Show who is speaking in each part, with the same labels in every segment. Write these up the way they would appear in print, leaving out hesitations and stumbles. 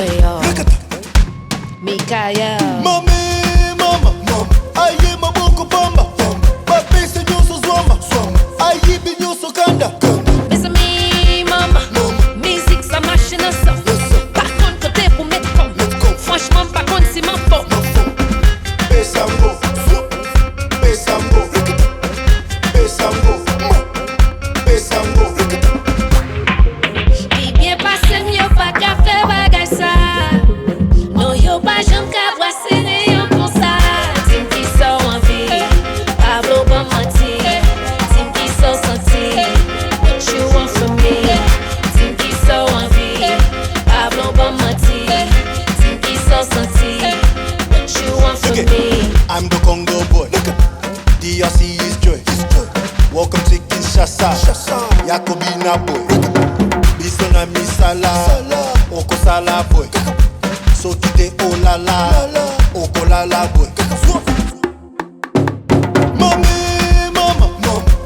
Speaker 1: Creole, Mikael.
Speaker 2: Mami, mama, aye maboko bamba, papi se nyuso zwama, aye bi nyuso kanda.
Speaker 1: Miss me, mama, musique ça machine ça. Par contre côté pour mettre comme, franchement par contre c'est ma faute.
Speaker 2: Besambo, besambo, besambo, besambo.
Speaker 1: Qui bien passé mieux pas qu'à faire bagay ça. Non yo pas j'aime qu'à brasser yon comme ça. Tim qui sort en vie, Pablo pas menti. Tim qui sort senti, what you want from me. Tim qui sort en vie, Pablo pas menti. Tim qui sort senti, what you want from me.
Speaker 2: I'm the Congo boy. DRC is joy. Welcome to Kinshasa. Yakobina boy. Bisona misala. Oko sala boy. So kite olala. Oko lala boy. Mami, mama,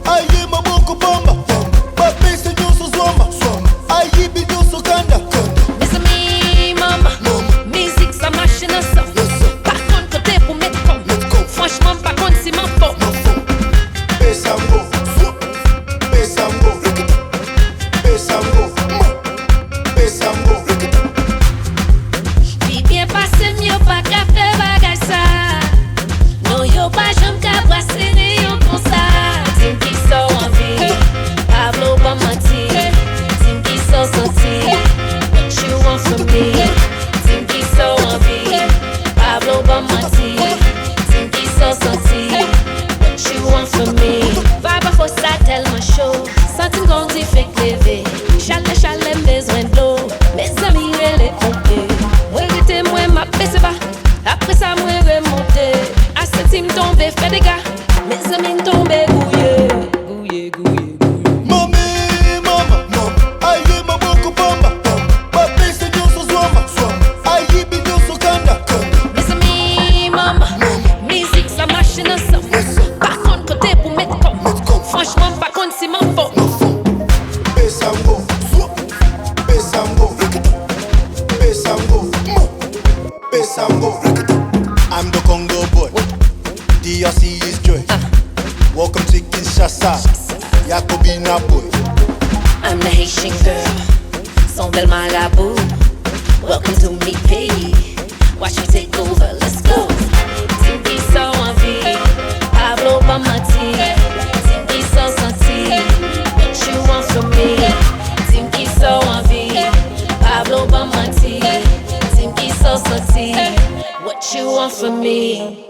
Speaker 2: aye maboko bamba. Papi se nyuso zwama. Aye bi nyuso kanda.
Speaker 1: Miss me, mama, musique ça machine ça. Par contre côté pour mettre comme, franchement par contre c'est ma faute.
Speaker 2: Besambo, besambo, besambo, besambo.
Speaker 1: Puis bien passé mieux pas qu'à faire bagay ça. Non yo pas j'aime qu'à brasser yon comme ça. Tim qui sort en vie, Pablo pas menti. Tim qui sort senti, what you want from me. Tim qui sort en vie, Pablo pas menti. Tim qui sort senti, what you want from me. Vibe for ça tellement chaud, senti grandi fait lever. Chalet besoin de l'eau, mes amis les pompiers. Moi j'étais moi ma baisse bas, après ça moi remonter. À ce team tombé fait des gars, mes amis tombé gouillé.
Speaker 2: Mami, mama, aye maboko bamba. Papi se nyuso zwama. Aye bi nyuso kanda.
Speaker 1: Mes amis, maman, musique ça machine ça. Par contre côté pour mettre comme, franchement par contre c'est ma faute.
Speaker 2: Besambo, besambo, besambo, besambo. I'm the Congo boy. DRC is joy. Welcome to Kinshasa. Yakobina boy.
Speaker 1: I'm the Haitian girl, son bel marabout. Welcome to me, P. Watch me take over, let's go. Tim qui sort en vie, Pablo pas menti. Tim qui sort senti, what you want from me. Tim qui sort en vie, Pablo pas menti. Tim qui sort senti, what you want from me.